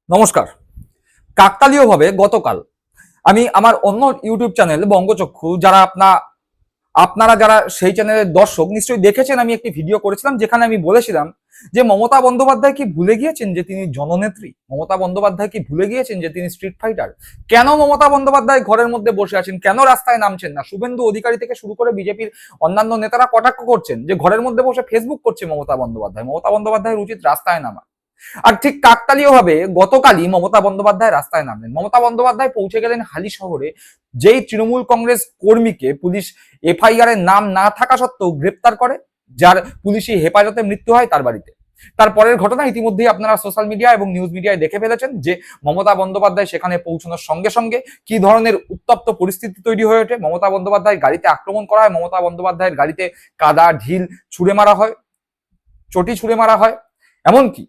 নমস্কার। কাকতালীয়ভাবে গতকাল আমি আমার অন্য ইউটিউব চ্যানেল বঙ্গচক্ষু আপনারা যারা সেই চ্যানেলের দর্শক নিশ্চয়ই দেখেছেন, আমি একটি ভিডিও করেছিলাম যেখানে আমি বলেছিলাম যে মমতা বন্দ্যোপাধ্যায় কি ভুলে গিয়েছেন যে তিনি জননেত্রী? মমতা বন্দ্যোপাধ্যায় কি ভুলে গিয়েছেন যে তিনি স্ট্রিট ফাইটার? কেন মমতা বন্দ্যোপাধ্যায় ঘরের মধ্যে বসে আছেন? কেন রাস্তায় নামছেন না? শুভেন্দু অধিকারী থেকে শুরু করে বিজেপির অন্যান্য নেতারা কটাক্ষ করছেন যে ঘরের মধ্যে বসে ফেসবুক করছে মমতা বন্দ্যোপাধ্যায়। মমতা বন্দ্যোপাধ্যায়ের উচিত রাস্তায় নামা। আর ঠিক কাকতালীয়ভাবে গতকালই মমতা বন্দ্যোপাধ্যায় রাস্তায় নামলেন। মমতা বন্দ্যোপাধ্যায় পৌঁছে গেলেন হালি শহরে, যেই তৃণমূল কংগ্রেস কর্মীকে পুলিশ এফআইআর এর নাম না থাকা সত্ত্বেও গ্রেপ্তার করে, যার পুলিশি হেফাজতে মৃত্যু হয় তার বাড়িতে। তারপরের ঘটনা ইতিমধ্যেই আপনারা সোশ্যাল মিডিয়া এবং নিউজ মিডিয়ায় দেখে ফেলেছেন যে মমতা বন্দ্যোপাধ্যায় সেখানে পৌঁছানোর সঙ্গে সঙ্গে কি ধরনের উত্তপ্ত পরিস্থিতি তৈরি হয়ে ওঠে। মমতা বন্দ্যোপাধ্যায়ের গাড়িতে আক্রমণ করা হয়, মমতা বন্দ্যোপাধ্যায়ের গাড়িতে কাদা ঢিল ছুঁড়ে মারা হয়, চটি ছুঁড়ে মারা হয়। এমনকি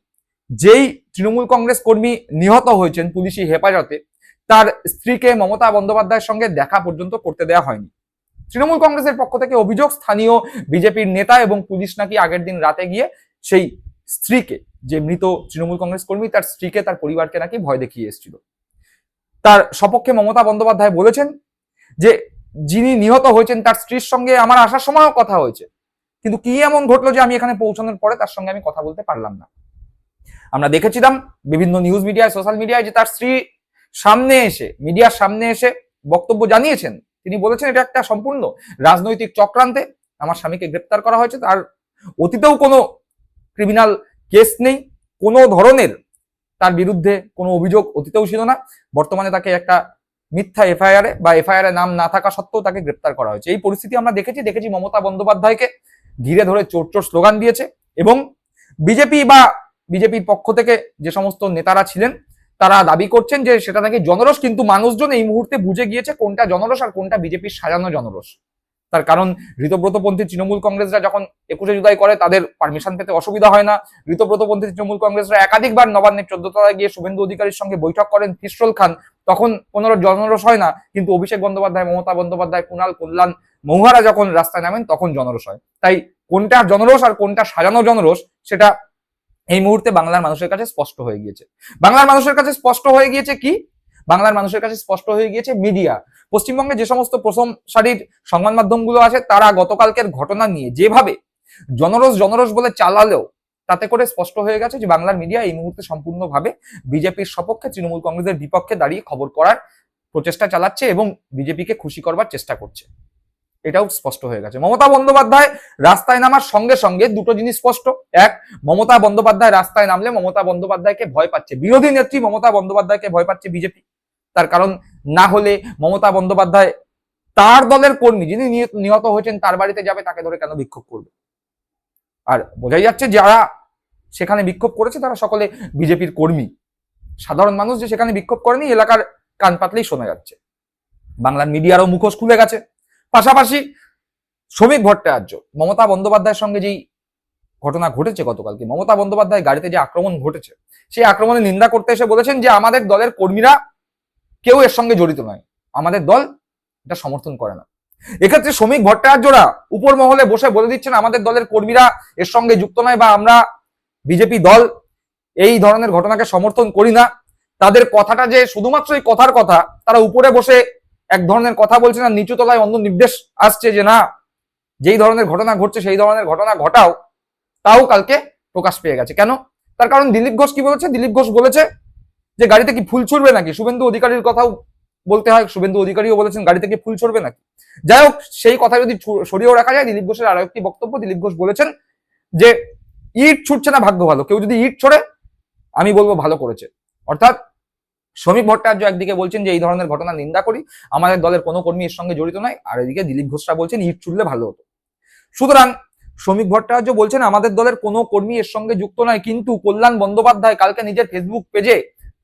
যেই তৃণমূল কংগ্রেস কর্মী নিহত হয়েছেন পুলিশি হেফাজতে, তার স্ত্রীকে মমতা বন্দ্যোপাধ্যায়ের সঙ্গে দেখা পর্যন্ত করতে দেওয়া হয়নি। তৃণমূল কংগ্রেসের পক্ষ থেকে অভিযোগ, স্থানীয় বিজেপির নেতা এবং পুলিশ নাকি আগের দিন রাতে গিয়ে সেই স্ত্রীকে, যে মৃত তৃণমূল কংগ্রেস কর্মী, তার স্ত্রীকে, তার পরিবারকে নাকি ভয় দেখিয়ে এসেছিল। তার সপক্ষে মমতা বন্দ্যোপাধ্যায় বলেছেন যে যিনি নিহত হয়েছেন তার স্ত্রীর সঙ্গে আমার আসার সময়ও কথা হয়েছে, কিন্তু কি এমন ঘটলো যে আমি এখানে পৌঁছানোর পরে তার সঙ্গে আমি কথা বলতে পারলাম না। আমরা দেখেছিলাম বিভিন্ন নিউজ মিডিয়ায়, সোশ্যাল মিডিয়ায় যে তার স্ত্রী মিডিয়ার সামনে এসে বক্তব্য জানিয়েছেন। তিনি বলেছেন এটা একটা সম্পূর্ণ রাজনৈতিক চক্রান্তে আমার স্বামীকে গ্রেপ্তার করা হয়েছে। তার অতীতেও কোনো ক্রিমিনাল কেস নেই, কোনো ধরনের তার বিরুদ্ধে কোনো অভিযোগ অতীতেও ছিল না। বর্তমানে তাকে একটা মিথ্যা এফআইআর নাম না থাকা সত্ত্বেও তাকে গ্রেপ্তার করা হয়েছে। এই পরিস্থিতি আমরা দেখেছি মমতা বন্দ্যোপাধ্যায়কে ঘিরে ধরে চোর চোর স্লোগান দিয়েছে এবং বিজেপির পক্ষ থেকে যে সমস্ত নেতারা ছিলেন তারা দাবি করছেন যে সেটা নাকি জনরোষ, কিন্তু মানুষজন এই মুহূর্তে বুঝে গিয়েছে কোনটা জনরোষ আর কোনটা বিজেপির সাজানো জনরোষ। তার কারণ ঋতব্রতপন্থী তৃণমূল কংগ্রেসরা যখন 21শে জুলাই করে তাদের পারমিশন পেতে অসুবিধা হয় না। ঋতব্রতপন্থী তৃণমূল কংগ্রেসরা একাধিকবার নবান্নের 14 তলায় গিয়ে শুভেন্দু অধিকারীর সঙ্গে বৈঠক করেন, ফিসরোল খান, তখন কোনো জনরোষ হয় না। কিন্তু অভিষেক বন্দ্যোপাধ্যায়, মমতা বন্দ্যোপাধ্যায়, কুণাল, কল্যাণ, মহুয়ারা যখন রাস্তায় নামেন তখন জনরোষ হয়। তাই কোনটা জনরোষ আর কোনটা সাজানো জনরোষ সেটা এই মুহূর্তে বাংলার মানুষের কাছে স্পষ্ট হয়ে গিয়েছে। বাংলার মানুষের কাছে স্পষ্ট হয়ে গিয়েছে কি? বাংলার মানুষের কাছে স্পষ্ট হয়ে গিয়েছে মিডিয়া। পশ্চিমবঙ্গে যে সমস্ত প্রথম সারির সংবাদ মাধ্যমগুলো আছে তারা গতকালকের ঘটনা নিয়ে যেভাবে জনরোষ বলে চালালেও তাতে করে স্পষ্ট হয়ে গেছে যে বাংলার মিডিয়া এই মুহূর্তে সম্পূর্ণভাবে বিজেপির সপক্ষে, তৃণমূল কংগ্রেসের বিপক্ষে দাঁড়িয়ে খবর করার প্রচেষ্টা চালাচ্ছে এবং বিজেপিকে খুশি করবার চেষ্টা করছে। এটাও স্পষ্ট হয়ে গেছে। মমতা বন্দ্যোপাধ্যায় রাস্তায় নামার সঙ্গে সঙ্গে দুটো জিনিস স্পষ্ট। এক, মমতা বন্দ্যোপাধ্যায় রাস্তায় নামলে মমতা বন্দ্যোপাধ্যায়কে ভয় পাচ্ছে বিরোধী নেত্রী, মমতা বন্দ্যোপাধ্যায়কে ভয় পাচ্ছে বিজেপি। তার কারণ না হলে মমতা বন্দ্যোপাধ্যায় তার দলের কর্মী যিনি নিহত হয়েছেন তার বাড়িতে যাবে, তাকে ধরে কেন বিক্ষোভ করবে? আর বোঝাই যাচ্ছে যারা সেখানে বিক্ষোভ করেছে তারা সকলে বিজেপির কর্মী। সাধারণ মানুষ যে সেখানে বিক্ষোভ করেনি এলাকার কান পাতলেই শোনা যাচ্ছে। বাংলার মিডিয়ারও মুখোশ খুলে গেছে। পাশাপাশি শ্রমিক ভট্টাচার্য, মমতা বন্দ্যোপাধ্যায়ের সঙ্গে যেই ঘটনা ঘটেছে গতকালকে, মমতা বন্দ্যোপাধ্যায় গাড়িতে যে আক্রমণ ঘটেছে সেই আক্রমণের নিন্দা করতে এসে বলেছেন যে আমাদের দলের কর্মীরা কেউ এর সঙ্গে জড়িত নয়, আমাদের দল এটা সমর্থন করে না। এক্ষেত্রে শ্রমিক ভট্টাচার্যরা উপর মহলে বসে বলে দিচ্ছেন আমাদের দলের কর্মীরা এর সঙ্গে যুক্ত নয় বা আমরা বিজেপি দল এই ধরনের ঘটনাকে সমর্থন করি না। তাদের কথাটা যে শুধুমাত্র এই কথার কথা, তারা উপরে বসে এক ধরনের কথা বলছে না, নিচু তলায় অন্য নির্দেশ আসছে যে না, যেই ধরনের ঘটনা ঘটছে সেই ধরনের ঘটনা ঘটাও, তাও কালকে প্রকাশ পেয়ে গেছে। কেন? তার কারণ দিলীপ ঘোষ কি বলেছে? দিলীপ ঘোষ বলেছে যে গাড়িতে কি ফুল ছুড়বে নাকি? শুভেন্দু অধিকারীর কথাও বলতে হয়, শুভেন্দু অধিকারীও বলেছেন গাড়িতে কি ফুল ছুড়বে নাকি। যাই হোক, সেই কথা যদি সরিয়েও রাখা যায়, দিলীপ ঘোষের আরো একটি বক্তব্য, দিলীপ ঘোষ বলেছেন যে ইট ছুটছে না ভাগ্য ভালো, কেউ যদি ইট ছড়ে আমি বলবো ভালো করেছে। অর্থাৎ শ্রমিক ভট্টাচার্য একদিকে বলছেন যে এই ধরনের ঘটনা নিন্দা করি, আমাদের দলের কোনো কর্মী এর সঙ্গে জড়িত নয়, আর এদিকে দিলীপ ঘোষরা বলছেন ইট ছুড়লে ভালো হতো। সুতরাং শ্রমিক ভট্টাচার্য বলছেন আমাদের দলের কোনো কর্মী এর সঙ্গে যুক্ত নয়, কিন্তু কল্যাণ বন্দ্যোপাধ্যায় কালকে নিজের ফেসবুক পেজে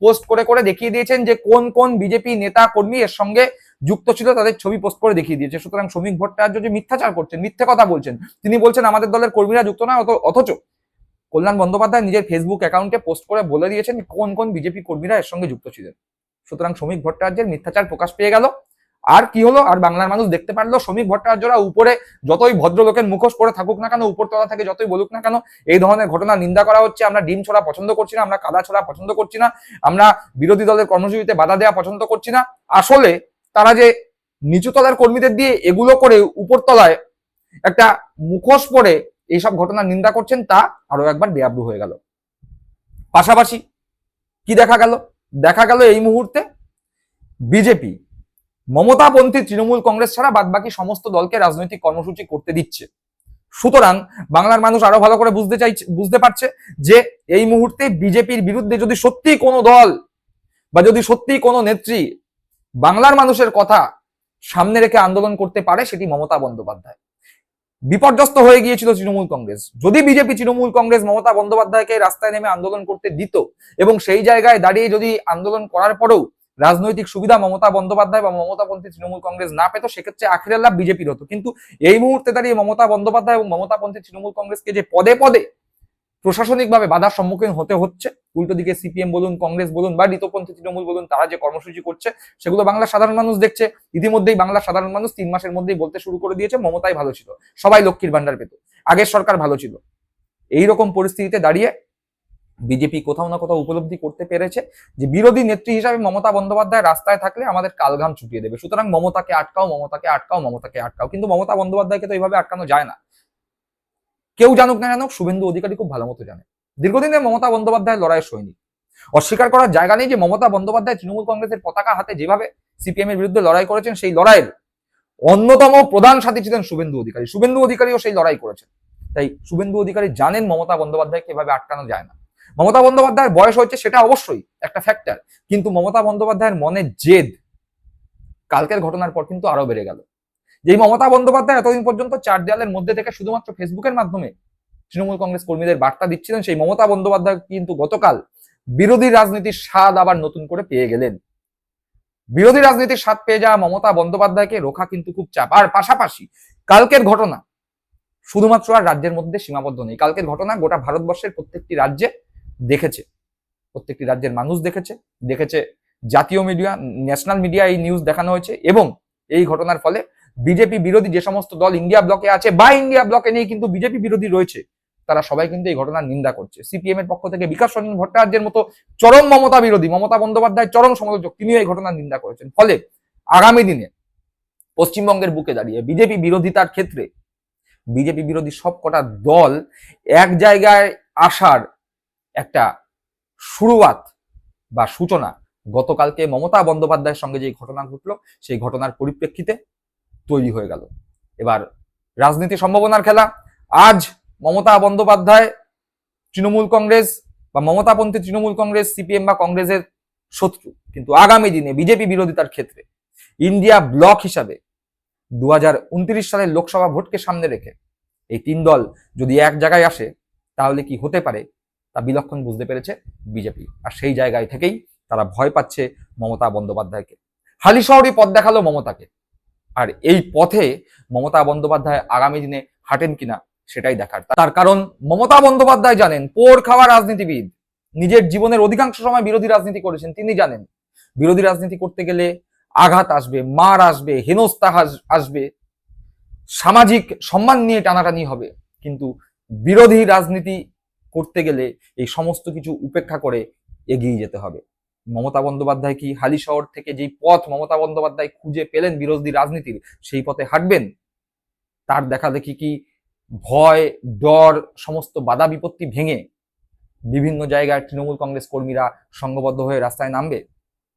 পোস্ট করে করে দেখিয়ে দিয়েছেন যে কোন কোন বিজেপি নেতা কর্মী এর সঙ্গে যুক্ত ছিল, তাদের ছবি পোস্ট করে দেখিয়ে দিয়েছে। সুতরাং শ্রমিক ভট্টাচার্য যে মিথ্যাচার করছেন, মিথ্যে কথা বলছেন, তিনি বলছেন আমাদের দলের কর্মীরা যুক্ত নয়, অথচ কল্যাণ বন্দ্যোপাধ্যায় নিজের ফেসবুক অ্যাকাউন্টে পোস্ট করে বলে দিয়েছেন কোন কোন বিজেপি কর্মীরা এর সঙ্গে যুক্ত ছিলেন। সুতরাং শ্রমিক ভট্টাচার্যের মিথ্যাচার প্রকাশ পেয়ে গেল। আর কি হলো, আর বাংলার মানুষ দেখতে পারলো শ্রমিক ভট্টাচার্যরা উপরে যতই ভদ্রলোকের মুখোশ পরে থাকুক না কেন, উপরতলা থেকে যতই বলুক না কেন, এই ধরনের ঘটনা নিন্দা করা হচ্ছে। আমরা ডিম ছোড়া পছন্দ করছি না, আমরা কাদা ছোড়া পছন্দ করছি না, আমরা বিরোধী দলের কর্মসূচিতে বাধা দেওয়া পছন্দ করছি না। আসলে তারা যে নিচুতলার কর্মীদের দিয়ে এগুলো করে উপরতলায় একটা মুখোশ পরে এইসব ঘটনার নিন্দা করছেন, তা আরো একবার বেআব্রু হয়ে গেল। পাশাপাশি কি দেখা গেল? দেখা গেল এই মুহূর্তে বিজেপি মমতাপন্থী তৃণমূল কংগ্রেস ছাড়া বাদবাকি সমস্ত দলকে রাজনৈতিক কর্মসূচি করতে দিচ্ছে। সুতরাং বাংলার মানুষ আরো ভালো করে বুঝতে পারছে যে এই মুহূর্তে বিজেপির বিরুদ্ধে যদি সত্যি কোনো দল বা যদি সত্যি কোনো নেত্রী বাংলার মানুষের কথা সামনে রেখে আন্দোলন করতে পারে, সেটি মমতা বন্দ্যোপাধ্যায়। বিপর্যস্ত হয়ে গিয়েছিল তৃণমূল কংগ্রেস। যদি বিজেপি তৃণমূল কংগ্রেস মমতা বন্দ্যোপাধ্যায়কে রাস্তায় নেমে আন্দোলন করতে দিত এবং সেই জায়গায় দাঁড়িয়ে যদি আন্দোলন করার পরেও রাজনৈতিক সুবিধা মমতা বন্দ্যোপাধ্যায় বা মমতাপন্থী তৃণমূল কংগ্রেস না পেত, সেক্ষেত্রে আখিরের লাভ বিজেপির হতো। কিন্তু এই মুহূর্তে দাঁড়িয়ে মমতা বন্দ্যোপাধ্যায় এবং মমতাপন্থী তৃণমূল কংগ্রেসকে যে পদে পদে প্রশাসনিকভাবে বাধার সম্মুখীন হতে হচ্ছে, উল্টো দিকে সিপিএম বলুন, কংগ্রেস বলুন বা ঋতপন্থী তৃণমূল বলুন, তারা যে কর্মসূচি করছে সেগুলো বাংলার সাধারণ মানুষ দেখছে। ইতিমধ্যেই বাংলার সাধারণ মানুষ 3 মাসের মধ্যেই বলতে শুরু করে দিয়েছে মমতাই ভালো ছিল, সবাই লক্ষ্মীর ভান্ডার পেত, আগের সরকার ভালো ছিল। এইরকম পরিস্থিতিতে দাঁড়িয়ে বিজেপি কোথাও না কোথাও উপলব্ধি করতে পেরেছে যে বিরোধী নেত্রী হিসাবে মমতা বন্দ্যোপাধ্যায় রাস্তায় থাকলে আমাদের কালঘাম ছুটিয়ে দেবে। সুতরাং মমতাকে আটকাও, মমতাকে আটকাও, মমতাকে আটকাও। কিন্তু মমতা বন্দ্যোপাধ্যায়কে তো এইভাবে আটকানো যায় না। কেউ জানুক না জানুক, শুভেন্দু অধিকারী খুব ভালো মতো জানে। দীর্ঘদিনে মমতা বন্দ্যোপাধ্যায় লড়াইয়ের সৈনিক। অস্বীকার করার জায়গা নেই যে মমতা বন্দ্যোপাধ্যায় তৃণমূল কংগ্রেসের পতাকা হাতে যেভাবে সিপিএম এর বিরুদ্ধে লড়াই করেছেন, সেই লড়াইয়ের অন্যতম প্রধান সাথী ছিলেন শুভেন্দু অধিকারী। শুভেন্দু অধিকারীও সেই লড়াই করেছেন। তাই শুভেন্দু অধিকারী জানেন মমতা বন্দ্যোপাধ্যায়কে এভাবে আটকানো যায় না। মমতা বন্দ্যোপাধ্যায়ের বয়স হচ্ছে, সেটা অবশ্যই একটা ফ্যাক্টর, কিন্তু মমতা বন্দ্যোপাধ্যায়ের মনের জেদ কালকের ঘটনার পর কিন্তু আরো বেড়ে গেল। যেই মমতা বন্দ্যোপাধ্যায় এতদিন পর্যন্ত 4 দেয়ালের মধ্যে থেকে শুধুমাত্র ফেসবুকের মাধ্যমে তৃণমূল কংগ্রেস কর্মীদের বার্তা দিচ্ছিলেন, সেই মমতা বন্দ্যোপাধ্যায় কিন্তু গতকাল বিরোধী রাজনীতির স্বাদ আবার নতুন করে পেয়ে গেলেন। বিরোধী রাজনীতির স্বাদ পেয়ে যাওয়া মমতা বন্দ্যোপাধ্যায়কে রোখা কিন্তু খুব চাপ। আর পাশাপাশি কালকের ঘটনা শুধুমাত্র আর রাজ্যের মধ্যে সীমাবদ্ধ নেই। কালকের ঘটনা গোটা ভারতবর্ষের প্রত্যেকটি রাজ্যে দেখেছে, প্রত্যেকটি রাজ্যের মানুষ দেখেছে জাতীয় মিডিয়া, ন্যাশনাল মিডিয়া এই নিউজ দেখানো হয়েছে। এবং এই ঘটনার ফলে বিজেপি বিরোধী যে সমস্ত দল ইন্ডিয়া ব্লকে আছে বা ইন্ডিয়া ব্লকে নেই কিন্তু বিজেপি বিরোধী রয়েছে, তারা সবাই কিন্তু এই ঘটনার নিন্দা করছে। সিপিএম এর পক্ষ থেকে বিকাশ রঞ্জন ভট্টাচার্যের মতো চরম মমতা বিরোধী, মমতা বন্দ্যোপাধ্যায় চরম সমালোচক, তিনিও এই ঘটনার নিন্দা করেছেন। ফলে আগামী দিনে পশ্চিমবঙ্গের বুকে দাঁড়িয়ে বিজেপি বিরোধিতার ক্ষেত্রে বিজেপি বিরোধী সব কটা দল এক জায়গায় আসার একটা শুরুয়াত বা সূচনা গতকালকে মমতা বন্দ্যোপাধ্যায়ের সঙ্গে যে ঘটনা ঘটলো, সেই ঘটনার পরিপ্রেক্ষিতে তৈরি হয়ে গেল। এবার রাজনীতি সম্ভাবনার খেলা। আজ মমতা বন্দ্যোপাধ্যায় তৃণমূল কংগ্রেস বা মমতাপন্থী তৃণমূল কংগ্রেস, সিপিএম বা কংগ্রেসের শত্রু, কিন্তু আগামী দিনে বিজেপি বিরোধিতার ক্ষেত্রে ইন্ডিয়া ব্লক হিসাবে 2029 সালের লোকসভা ভোটকে সামনে রেখে এই 3 দল যদি এক জায়গায় আসে, তাহলে কি হতে পারে তা বিলক্ষণ বুঝতে পেরেছে বিজেপি। আর সেই জায়গায় থেকেই তারা ভয় পাচ্ছে মমতা বন্দ্যোপাধ্যায়কে। হালিশহরই পথ দেখালো মমতাকে, আর এই পথে মমতা বন্দ্যোপাধ্যায় আগামী দিনে হাঁটেন কিনা সেটাই দেখার। তার কারণ মমতা বন্দ্যোপাধ্যায় জানেন, পোড় খাওয়া রাজনীতিবিদ, নিজের জীবনের অধিকাংশ সময় বিরোধী রাজনীতি করেছেন, তিনি জানেন বিরোধী রাজনীতি করতে গেলে আঘাত আসবে, মার আসবে, হেনস্থা আসবে, সামাজিক সম্মান নিয়ে টানাটানি হবে। কিন্তু বিরোধী রাজনীতি করতে গেলে এই সমস্ত কিছু উপেক্ষা করে এগিয়ে যেতে হবে। মমতা বন্দ্যোপাধ্যায় কি হালিশহর থেকে যেই পথ মমতা বন্দ্যোপাধ্যায় খুঁজে পেলেন বিরোধী রাজনীতির, সেই পথে হাঁটবেন? তার দেখা দেখি কি ভয়, ডর, সমস্ত বাধা বিপত্তি ভেঙে বিভিন্ন জায়গায় তৃণমূল কংগ্রেস কর্মীরা সংঘবদ্ধ হয়ে রাস্তায় নামবে?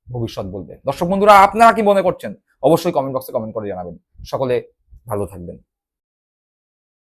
ভবিষ্যৎ বলবে। দর্শক বন্ধুরা, আপনারা কি মনে করছেন? অবশ্যই কমেন্ট বক্সে কমেন্ট করে জানাবেন। সকলে ভালো থাকবেন।